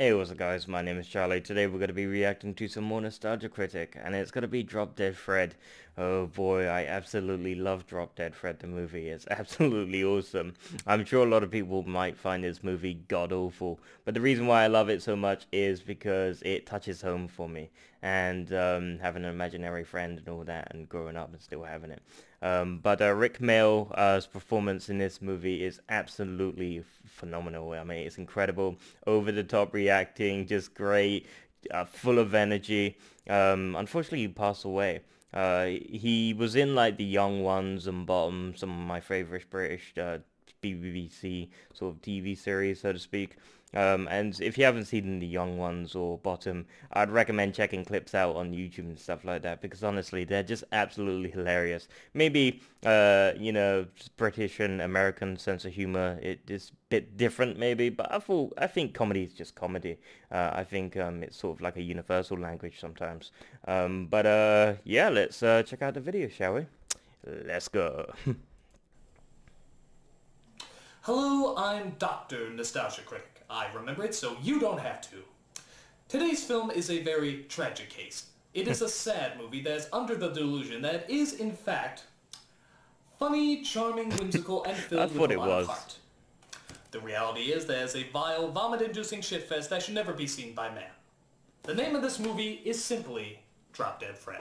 Hey, what's up guys, my name is Charlie. Today we're going to be reacting to some more Nostalgia Critic, and it's going to be Drop Dead Fred. Oh boy, I absolutely love Drop Dead Fred the movie. It's absolutely awesome. I'm sure a lot of people might find this movie god-awful, but the reason why I love it so much is because it touches home for me. And having an imaginary friend and all that, and growing up and still having it. But Rick Mayall's performance in this movie is absolutely phenomenal. I mean, it's incredible, over the top reacting, just great, full of energy. Unfortunately, he passed away. He was in like The Young Ones and Bottom, some of my favorite British BBC sort of TV series, so to speak. And if you haven't seen The Young Ones or Bottom, I'd recommend checking clips out on YouTube and stuff like that, because honestly, they're just absolutely hilarious. Maybe, you know, British and American sense of humor, it is a bit different maybe, but I think comedy is just comedy. I think it's sort of like a universal language sometimes. Yeah, let's check out the video, shall we? Let's go. Hello, I'm Dr. Nostalgia Critic. I remember it so you don't have to. Today's film is a very tragic case. It is a sad movie that is under the delusion that it is, in fact, funny, charming, whimsical, and filled with a lot of heart. The reality is that it's a vile, vomit-inducing shitfest that should never be seen by man. The name of this movie is simply Drop Dead Fred.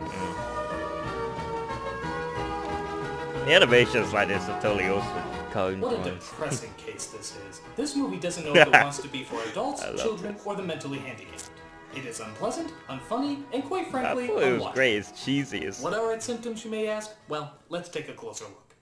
The animations like this are totally awesome. What a depressing case this is. This movie doesn't know if it wants to be for adults, children, or the mentally handicapped. It is unpleasant, unfunny, and quite frankly, I thought it was great. It's cheesy. What are its symptoms, you may ask? Well, let's take a closer look.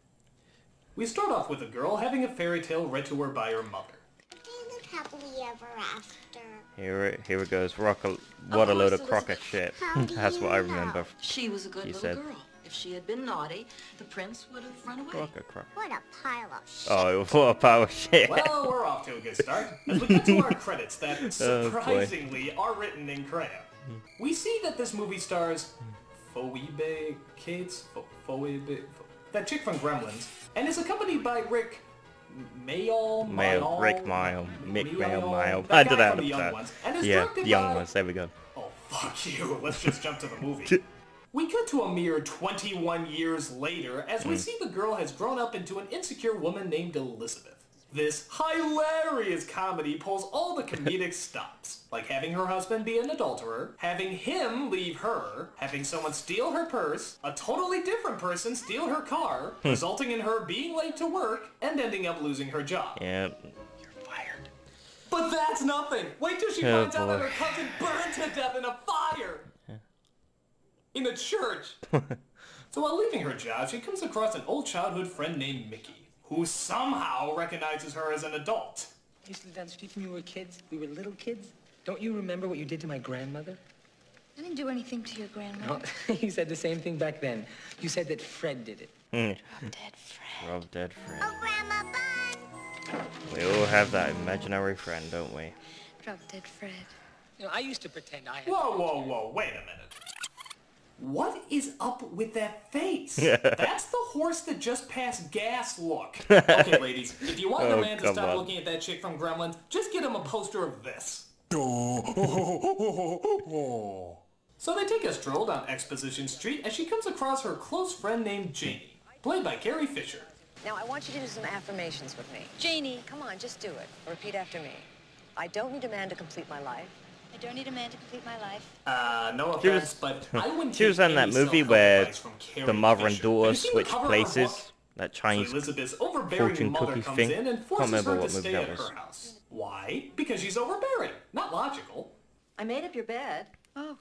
We start off with a girl having a fairy tale read to her by her mother. They live happily ever after. Here it goes. What a load of crocker shit. That's what I remember. She was a good little girl. If she had been naughty, the prince would have run away. What a pile of shit. Oh, what a pile of shit. Well, we're off to a good start. As we get to our credits that surprisingly are written in crayon, we see that this movie stars Phoebe Cates, that chick from Gremlins, and is accompanied by Rick Mayall. I don't know. Yeah, The Young Ones. There we go. Oh, fuck you. Let's just jump to the movie. We cut to a mere 21 years later as we see the girl has grown up into an insecure woman named Elizabeth. This hilarious comedy pulls all the comedic stops, like having her husband be an adulterer, having him leave her, having someone steal her purse, a totally different person steal her car, resulting in her being late to work, and ending up losing her job. Yep. You're fired. But that's nothing! Wait till she finds out that her cousin burned to death in a fire! In a church! So while leaving her job, she comes across an old childhood friend named Mickey, who somehow recognizes her as an adult. You used to live down the street when we were kids. We were little kids. Don't you remember what you did to my grandmother? I didn't do anything to your grandmother. No, you said the same thing back then. You said that Fred did it. Drop Dead Fred. Drop Dead Fred. Oh, Grandma Bun! We all have that imaginary friend, don't we? Drop Dead Fred. You know, I used to pretend I had... Whoa, wait a minute. What is up with that face? That's the horse that just passed gas look. Okay, ladies, if you want the man to stop looking at that chick from Gremlins, just get him a poster of this. So they take a stroll down Exposition Street as she comes across her close friend named Janie, played by Carrie Fisher. Now, I want you to do some affirmations with me. Janie. Come on, just do it. Repeat after me. I don't need a man to complete my life. I don't need a man to complete my life. No offense, but I wouldn't She was in that movie where the mother and daughter switch places. Look? That Chinese so Elizabeth's overbearing fortune mother cookie comes thing. in and Can't forces remember her what to movie stay that at was. her house. Why? Because she's overbearing. Not logical. I made up your bed. Oh.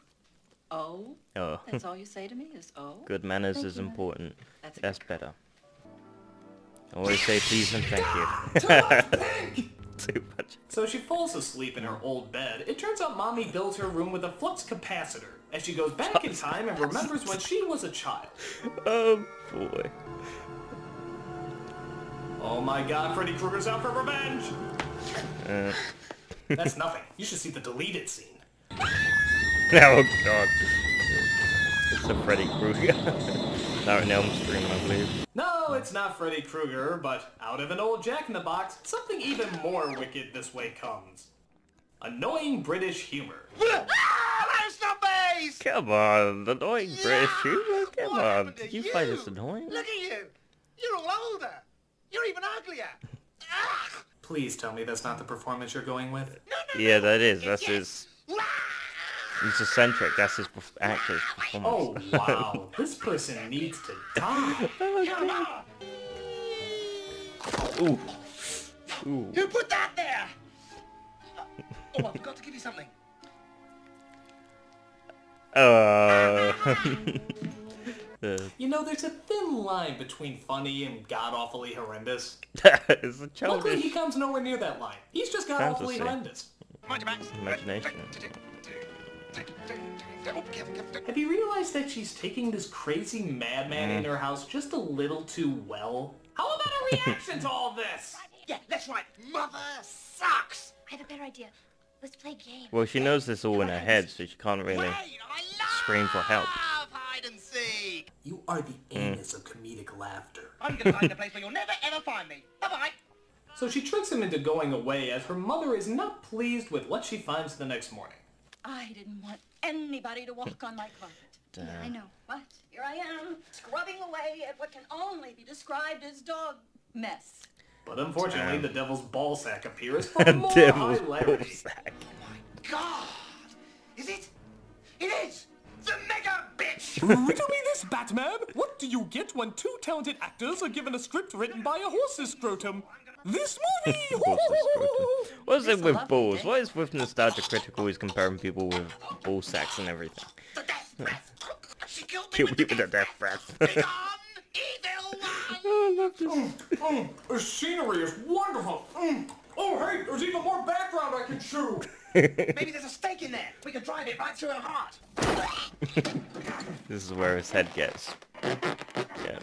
Oh? Oh. That's all you say to me is oh? Good manners Thank is you. important. That's That's better. Always say please and thank you. Too much. So she falls asleep in her old bed. It turns out Mommy builds her room with a flux capacitor as she goes back in time and remembers when she was a child. Oh boy. Oh my god, Freddy Krueger's out for revenge! That's nothing. You should see the deleted scene. Oh god. It's a Freddy Krueger. Not an Elm Street, I believe. No, it's not Freddy Krueger, but out of an old Jack-in-the-Box, something even more wicked this way comes. Annoying British humor. That's not base! Come on, the annoying British humor? Come What on, happened to did you you? find this annoying? Look at you! You're all older! You're even uglier! Ah! Please tell me that's not the performance you're going with. No, Yeah, that is. yes, That's yes. his. Wow! He's eccentric. That's his actor's Oh, performance. wow. This person needs to die. Come on! Ooh. Ooh. Who put that there? Oh, I forgot to give you something. You know, there's a thin line between funny and god-awfully horrendous. It's a Luckily, childish he comes nowhere near that line. He's just god-awfully Fantasy. horrendous. Mind your backs. imagination. Oh, careful. Have you realized that she's taking this crazy madman in her house just a little too well? How about a reaction to all this? Yeah, that's right. Mother sucks! I have a better idea. Let's play a game. Well, she knows this all in her head, so she can't really Wait, I love scream for help. hide and seek! You are the anus of comedic laughter. I'm gonna find a place where you'll never ever find me. Bye-bye! So she tricks him into going away as her mother is not pleased with what she finds the next morning. I didn't want anybody to walk on my carpet. Yeah, I know. But here I am, scrubbing away at what can only be described as dog mess. But unfortunately, the devil's ballsack appears for more Devil's hilarity. ballsack. God! Is it? It is! The mega bitch! Riddle me this, Batman! What do you get when two talented actors are given a script written by a horse's scrotum? This movie! What's it with lovely balls? day. What is with Nostalgia Critic always comparing people with ball sacks and everything? The death breath! She killed me Kill with me the with the death death breath. Begone, evil one! Oh, I love this. The scenery is wonderful! Oh, hey, there's even more background I can chew! Maybe there's a stake in there. We can drive it right through her heart. This is where his head gets. Yeah.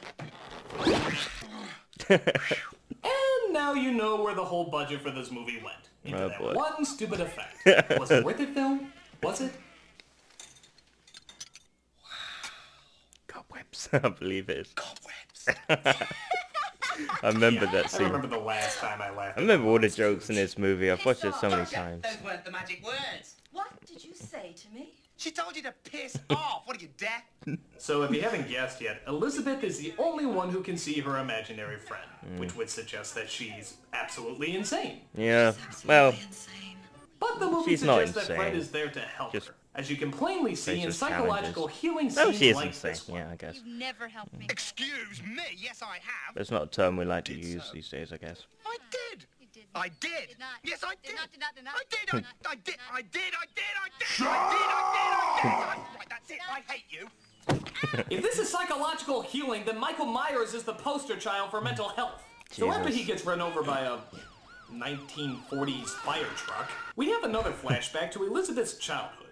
And now you know where the whole budget for this movie went. Into Oh, that boy. one stupid effect. Was it worth it, film? Was it? Cobwebs. I believe it is. Cobwebs. I remember that I scene. remember the last time I laughed. I remember all the jokes in this movie. I've watched it so many Gotcha. times. Those weren't the magic words. What did you say to me? She told you to piss off. What are you, deaf? So if you haven't guessed yet, Elizabeth is the only one who can see her imaginary friend, which would suggest that she's absolutely insane. Yeah. Well, Insane. But the movie She's not suggests that Fred insane. is there to help Just her, as you can plainly see in faces psychological healing no, scenes she is like insane. this one. Yeah, I guess. You've never helped me. Excuse me. Yes, I have. That's not a term we like to use these days, I guess. I did. You didn't. I did. Did not. Yes, I did. Did not, did not, did not. I did. Did not. I did. I did. I did. I did. I did. Right, that's it. I hate you. If this is psychological healing, then Michael Myers is the poster child for mental health. So after Jesus. he gets run over by a 1940s fire truck, we have another flashback to Elizabeth's childhood.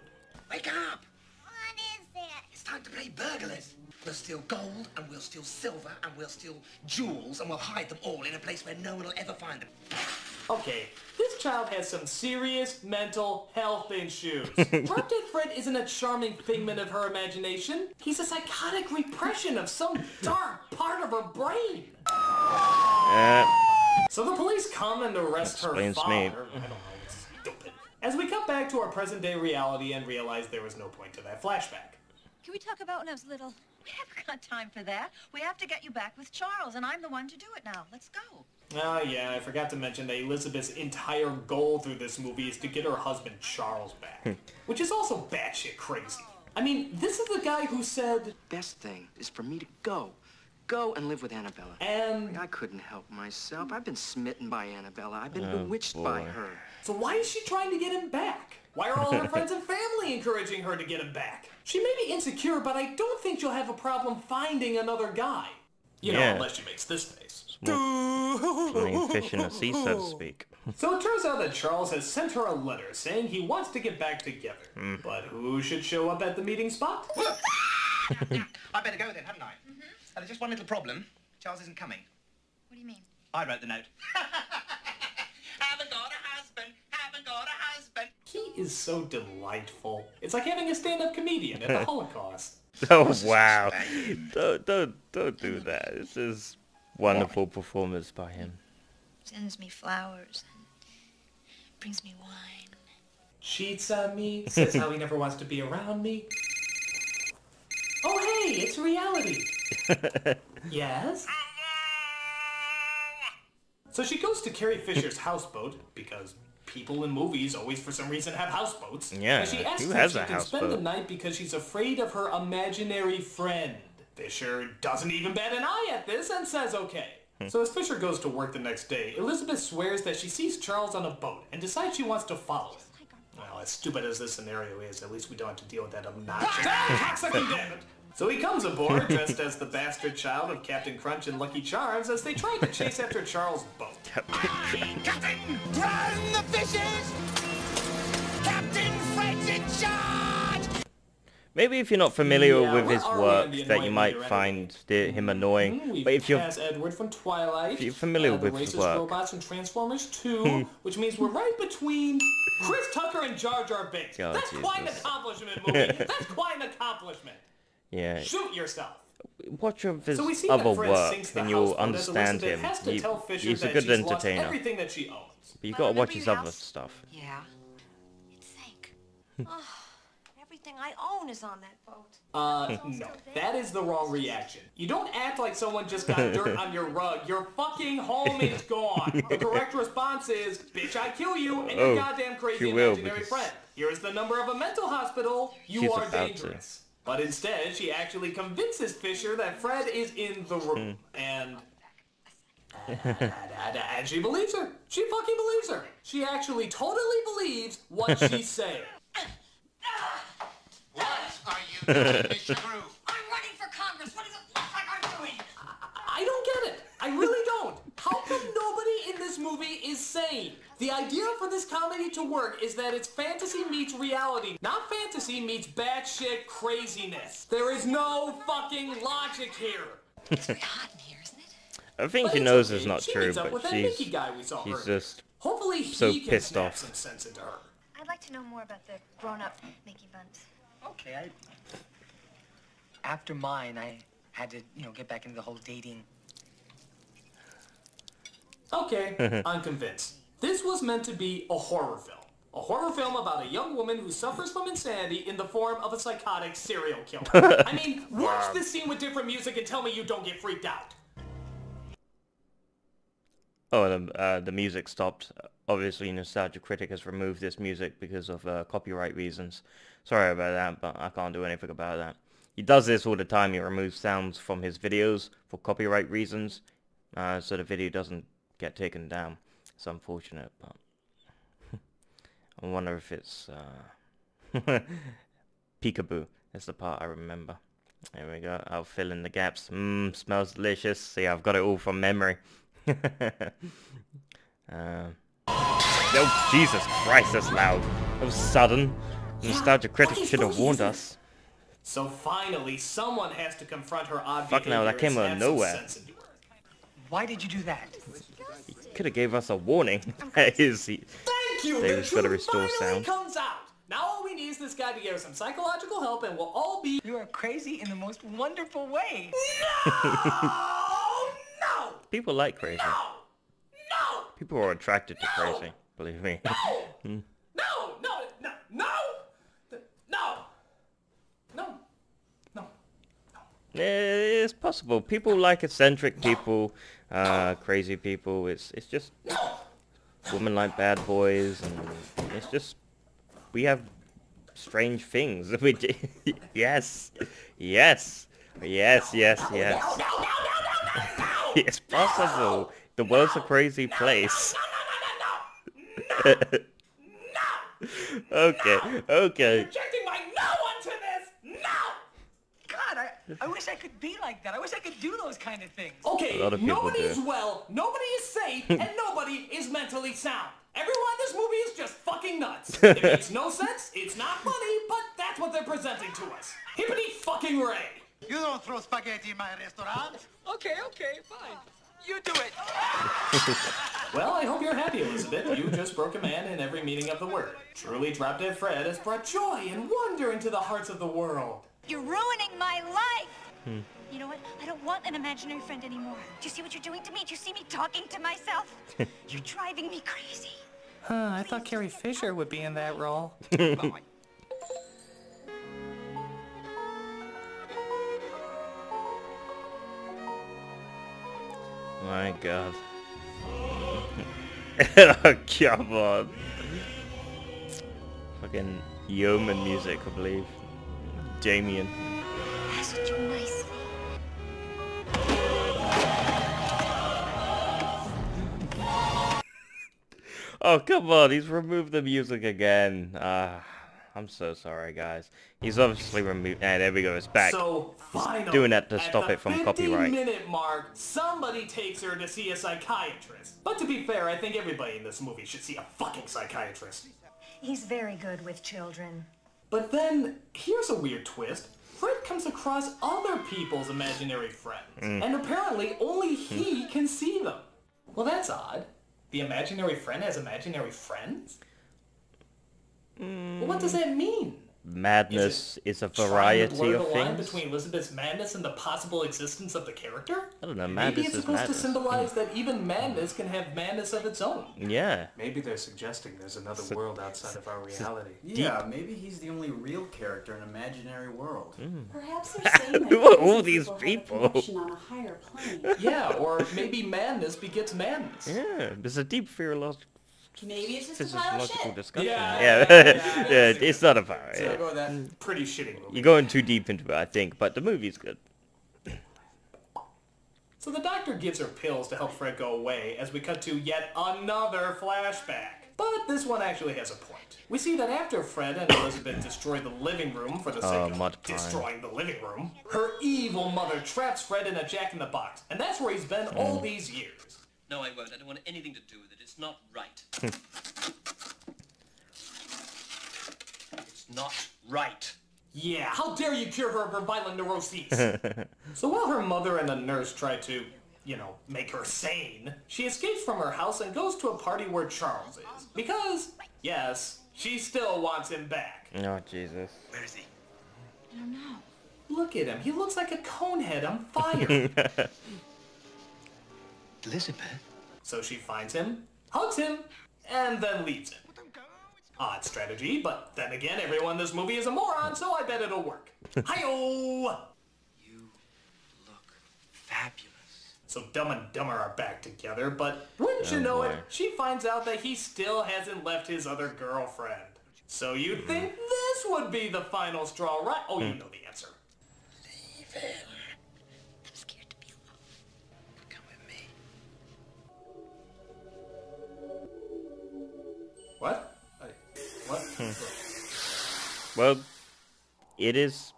Wake up. What is it? It's time to play burglars. We'll steal gold, and we'll steal silver, and we'll steal jewels, and we'll hide them all in a place where no one will ever find them. Okay, this child has some serious mental health issues. Drop Dead Fred isn't a charming figment of her imagination. He's a psychotic repression of some dark part of her brain. So the police come and arrest her Explains father. me. I don't know, it's stupid. As we cut back to our present day reality and realize there was no point to that flashback. Can we talk about when I was little? We haven't got time for that. We have to get you back with Charles, and I'm the one to do it now. Let's go. Oh yeah, I forgot to mention that Elizabeth's entire goal through this movie is to get her husband Charles back. Which is also batshit crazy. I mean, this is the guy who said, Best thing is for me to go. Go and live with Annabella. and I couldn't help myself. I've been smitten by Annabella. I've been Oh, bewitched by boy. her. so why is she trying to get him back? Why are all her friends and family encouraging her to get him back? She may be insecure, but I don't think she'll have a problem finding another guy. You know, Yeah. unless she makes this face. Playing fish in the sea, so to speak. So it turns out that Charles has sent her a letter saying he wants to get back together. But who should show up at the meeting spot? I better go then, hadn't I? There's just one little problem. Charles isn't coming. What do you mean? I wrote the note. Haven't got a husband. Haven't got a husband. He is so delightful. It's like having a stand-up comedian at the Holocaust. Oh wow! Don't do that. This is wonderful performance by him. Sends me flowers and brings me wine. cheats on me, says how he never wants to be around me. Oh hey, it's reality. Yes? So she goes to Carrie Fisher's houseboat, because people in movies always for some reason have houseboats. Yeah, and she asks who if has she a can spend the houseboat? night because she's afraid of her imaginary friend. Fisher doesn't even bat an eye at this and says okay. So as Fisher goes to work the next day, Elizabeth swears that she sees Charles on a boat and decides she wants to follow him. Well, as stupid as this scenario is, at least we don't have to deal with that obnoxious toxic damn it. So he comes aboard dressed as the bastard child of Captain Crunch and Lucky Charms as they try to chase after Charles' boat. Captain, run the fishes! Captain Fred's in charge! Maybe if you're not familiar Yeah, with where his are we work, on the that you annoying might meter find him annoying. We've But if you're cast Edward from Twilight. if you're familiar the with his racist work. robots from Transformers 2, which means we're right between Chris Tucker and Jar Jar Binks. Oh, That's quite an Jesus. accomplishment, movie. That's quite an accomplishment. Yeah, Shoot yourself. watch his So we see other that Fred work sinks the and you'll houseboat as understand Elizabeth him. has to tell Fisher He's a that good she's lost entertainer. everything that she owns. But you I gotta remember watch his your other house. stuff. Yeah. It sank. Everything I own is on that boat. No, that is the wrong reaction. You don't act like someone just got dirt on your rug. Your fucking home is gone. The correct response is, bitch, I kill you and your Oh, goddamn crazy she will, imaginary because friend. Here is the number of a mental hospital. You she's are about to. dangerous. But instead, she actually convinces Fisher that Fred is in the room. And she believes her. She fucking believes her. She actually totally believes what she's saying. What are you doing, Mr. Groove? I'm running for Congress. What does it look like I'm doing? I don't get it. I really don't. How come nobody in this movie is sane? The idea for this comedy to work is that it's fantasy meets reality, not fantasy meets batshit craziness. There is no fucking logic here. It's very hot in here, isn't it? I think But she it's knows okay. it's not She true, meets up but with that Mickey guy we saw she's earlier. just Hopefully so he can pissed snap off. some sense into her. I'd like to know more about the grown-up Mickey Buns. Okay, after mine, I had to, get back into the whole dating. Okay, I'm convinced. This was meant to be a horror film. A horror film about a young woman who suffers from insanity in the form of a psychotic serial killer. I mean, watch this scene with different music and tell me you don't get freaked out. Oh, the music stopped. Obviously, Nostalgia Critic has removed this music because of copyright reasons. Sorry about that, but I can't do anything about that. He does this all the time. He removes sounds from his videos for copyright reasons, so the video doesn't get taken down. It's unfortunate, but I wonder if it's peekaboo. That's the part I remember. There we go. I'll fill in the gaps. Smells delicious. See, I've got it all from memory. Oh, Jesus Christ, that's loud. That was sudden. Nostalgia Critic should have warned us. So finally, someone has to confront her odd Fuck no, that behavior came and out of snap some nowhere. sense into her. Why did you do that? He could have gave us a warning. That is, Thank you! David's The gotta truth restore finally sound. comes out! Now all we need is this guy to give us some psychological help and we'll all be... You are crazy in the most wonderful way. No! No! people like crazy. No! No! People are attracted to crazy, believe me. No! No! No! No! No! No! No! No! It's possible. People like eccentric people, crazy people. It's just women like bad boys, and it's just we have strange things. We do. Yes, yes, yes, yes, yes. It's possible. The world's a crazy place. Okay, okay. Projecting my no onto this! No! God, I wish I could be like that. I wish I could do those kind of things. Okay, A lot of people nobody do. is well, nobody is safe, and nobody is mentally sound. Everyone in this movie is just fucking nuts. It makes no sense, it's not funny, but that's what they're presenting to us. Hippity fucking ray. You don't throw spaghetti in my restaurant. Okay, fine. You do it. Well, I hope you're happy, Elizabeth. You just broke a man in every meaning of the word. Truly, Drop Dead Fred has brought joy and wonder into the hearts of the world. You're ruining my life! You know what? I don't want an imaginary friend anymore. Do you see what you're doing to me? Do you see me talking to myself? You're driving me crazy. I thought Carrie Fisher would be in that role. Bye. My God. Oh, come on. Fucking yeoman music, I believe. Damien. Asked you nicely. Oh, come on, he's removed the music again. I'm so sorry, guys. He's obviously removed... And there we go, it's back. So, He's finally, doing that to stop it from at the copyright. 50-minute mark, somebody takes her to see a psychiatrist. But to be fair, I think everybody in this movie should see a fucking psychiatrist. He's very good with children. But then, here's a weird twist. Fred comes across other people's imaginary friends. And apparently, only he can see them. Well, that's odd. The imaginary friend has imaginary friends? Well, what does that mean? Madness is a Trying to variety blur of the line things. between Elizabeth's madness and the possible existence of the character? I don't know, Maybe madness it's is supposed to madness. symbolize that even madness can have madness of its own. Yeah. Maybe they're suggesting there's another world outside of our reality. Yeah, maybe he's the only real character in an imaginary world. Perhaps they're saying Who are all that these have a people? connection on a higher plane. Yeah, or maybe madness begets madness. Yeah, there's a deep Maybe it's just a pile of physiological shit. discussion. Yeah, Yeah, yeah, yeah, it's not a fire. So I'll go with that. Pretty shitty movie. You're going too deep into it, I think, but the movie's good. So the doctor gives her pills to help Fred go away as we cut to yet another flashback. But this one actually has a point. We see that after Fred and Elizabeth destroy the living room for the sake Mud of pie. destroying the living room, her evil mother traps Fred in a jack-in-the-box, and that's where he's been all these years. No, I won't. I don't want anything to do with it. It's not right. It's not right. Yeah, how dare you cure her of her violent neuroses? So while her mother and the nurse try to, make her sane, she escapes from her house and goes to a party where Charles is. Because, yes, she still wants him back. Oh, Jesus. Where is he? I don't know. Look at him. He looks like a cone head on fire. Elizabeth? So she finds him, hugs him, and then leaves him. Odd strategy, but then again, everyone in this movie is a moron, so I bet it'll work. Hi-oh! You look fabulous. So Dumb and Dumber are back together, but wouldn't you Oh, know boy. it, she finds out that he still hasn't left his other girlfriend. So you'd think this would be the final straw, right? Oh, you know the answer. Leave it. I'm scared to be alone. Come with me. What? What? Well, it is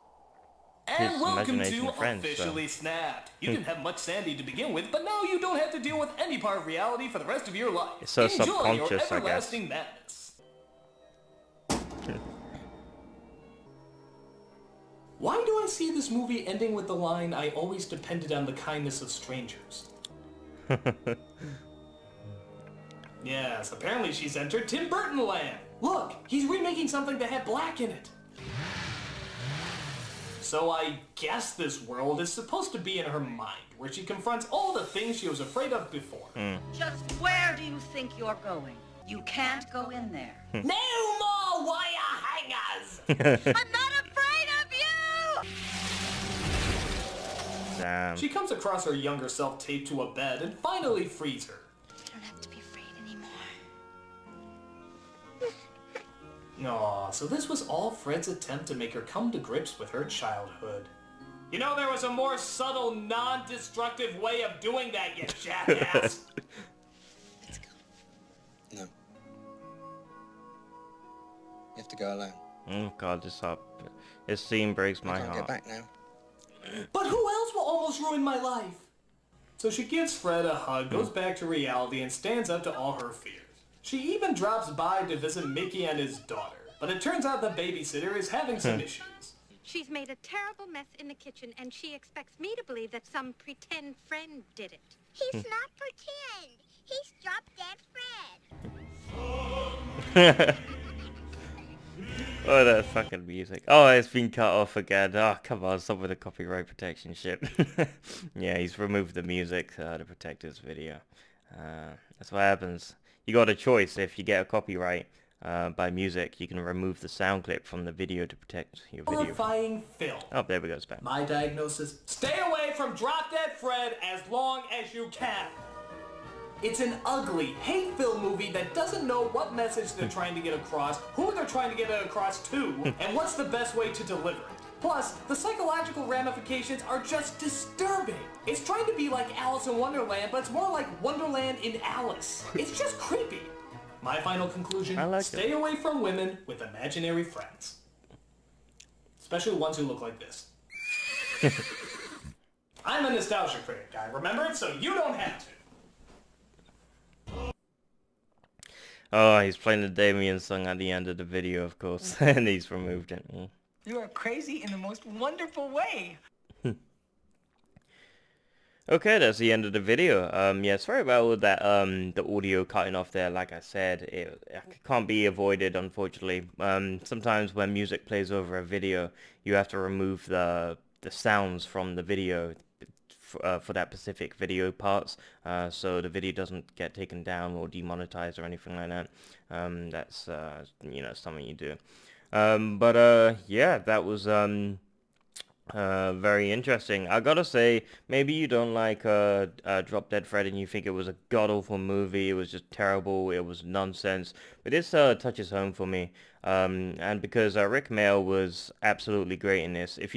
And his welcome imagination to friends, so. Officially Snapped. You didn't have much sanity to begin with, but now you don't have to deal with any part of reality for the rest of your life. It's so Enjoy subconscious, your I guess. everlasting madness. Why do I see this movie ending with the line, "I always depended on the kindness of strangers"? Yes, apparently she's entered Tim Burton land. Look, he's remaking something that had black in it. So I guess this world is supposed to be in her mind, where she confronts all the things she was afraid of before. Just where do you think you're going? You can't go in there. No more wire hangers! I'm not afraid of you! Damn. She comes across her younger self taped to a bed and finally frees her. You don't have to be afraid anymore. Aw, so this was all Fred's attempt to make her come to grips with her childhood. You know, there was a more subtle, non-destructive way of doing that, you jackass! Let's go. No. You have to go alone. Oh, God, this scene breaks my I can't heart. get back now. But who else will almost ruin my life? So she gives Fred a hug, goes back to reality, and stands up to all her fears. She even drops by to visit Mickey and his daughter, but it turns out the babysitter is having some issues. She's made a terrible mess in the kitchen, and she expects me to believe that some pretend friend did it. He's not pretend. He's drop-dead Fred. Oh, that fucking music. Oh, it's been cut off again. Oh, come on, stop with the copyright protection shit. Yeah, he's removed the music to protect his video. That's what happens. you got a choice. If you get a copyright by music, you can remove the sound clip from the video to protect your video. Horrifying film. Oh, there we go, it's back. My diagnosis, stay away from Drop Dead Fred as long as you can. It's an ugly, hate-filled movie that doesn't know what message they're trying to get across, who they're trying to get it across to, and what's the best way to deliver it. Plus, the psychological ramifications are just disturbing. It's trying to be like Alice in Wonderland, but it's more like Wonderland in Alice. It's just creepy. My final conclusion, stay away from women with imaginary friends. Especially ones who look like this. I'm a nostalgia critic guy, remember it? So you don't have to. Oh, he's playing the Damien song at the end of the video, of course, and he's removed it. You are crazy in the most wonderful way. Okay, that's the end of the video. Yeah, sorry about all that, the audio cutting off there. Like I said, it can't be avoided, unfortunately. Sometimes when music plays over a video, you have to remove the sounds from the video for that specific video parts, so the video doesn't get taken down or demonetized or anything like that. That's, you know, something you do. Yeah, that was, very interesting. I gotta say, maybe you don't like Drop Dead Fred and you think it was a god-awful movie, it was just terrible, it was nonsense, but this touches home for me, and because Rick Mail was absolutely great in this. If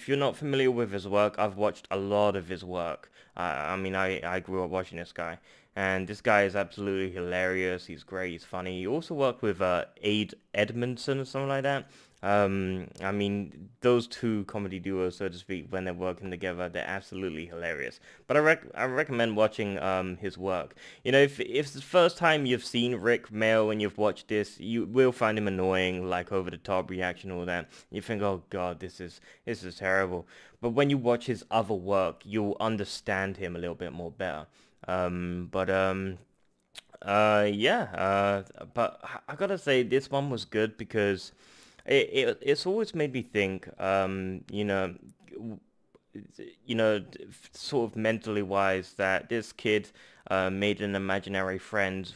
you're not familiar with his work, I've watched a lot of his work. I mean, I grew up watching this guy, and this guy is absolutely hilarious, he's great, he's funny. He also worked with Aid Edmondson or something like that. I mean, those two comedy duos, so to speak, when they're working together, they're absolutely hilarious. But I recommend watching his work. You know, if it's the first time you've seen Rick Mail and you've watched this, you will find him annoying, like over the top reaction, all that. You think, oh god, this is terrible. But when you watch his other work, you'll understand him a little bit more better. Yeah. But I gotta say, this one was good because it's always made me think, you know, sort of mentally wise, that this kid made an imaginary friend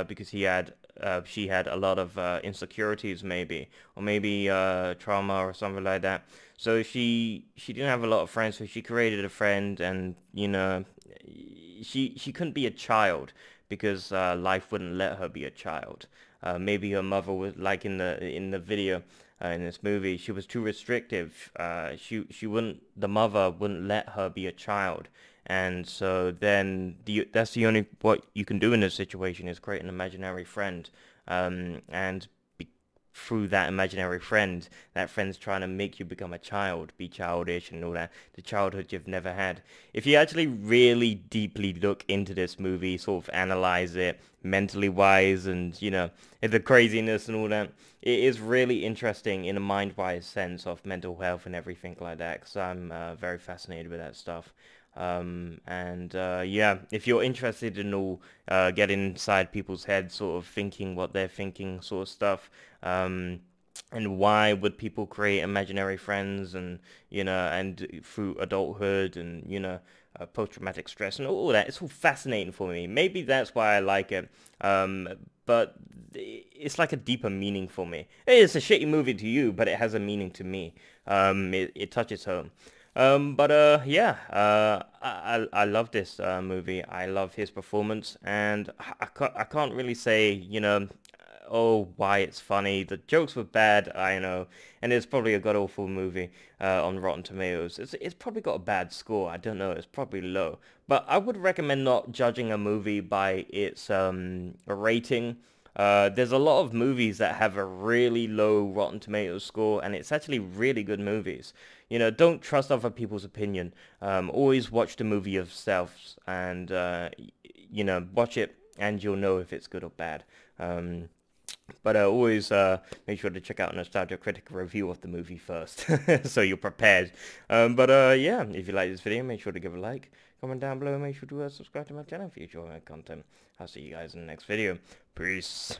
because she had a lot of insecurities, maybe, or maybe trauma or something like that. So she didn't have a lot of friends, so she created a friend, and you know, she couldn't be a child because life wouldn't let her be a child. Maybe her mother was, like in the video, in this movie, she was too restrictive. The mother wouldn't let her be a child, and so then that's the only what you can do in this situation is create an imaginary friend, and through that imaginary friend, that friend's trying to make you become a child, be childish and all that, the childhood you've never had. If you actually really deeply look into this movie, sort of analyze it mentally wise, and you know, the craziness and all that, it is really interesting in a mind-wise sense of mental health and everything like that, because I'm very fascinated with that stuff. Yeah, if you're interested in all getting inside people's heads, sort of thinking what they're thinking, sort of stuff, and why would people create imaginary friends, and you know, and through adulthood, and you know, post-traumatic stress and all that, it's all fascinating for me. Maybe that's why I like it, but it's like a deeper meaning for me. It's a shitty movie to you, but it has a meaning to me. It touches home. Yeah, I love this movie. I love his performance, and I can't really say, you know, oh, why it's funny. The jokes were bad, I know, and it's probably a god-awful movie on Rotten Tomatoes. It's probably got a bad score. I don't know. It's probably low. But I would recommend not judging a movie by its rating. There's a lot of movies that have a really low Rotten Tomatoes score, and it's actually really good movies. You know, don't trust other people's opinion. Always watch the movie yourselves, and you know, watch it, and you'll know if it's good or bad. But always make sure to check out Nostalgia Critic review of the movie first, so you're prepared. Yeah, if you like this video, make sure to give a like, comment down below, and make sure to subscribe to my channel for future content. I'll see you guys in the next video. Peace.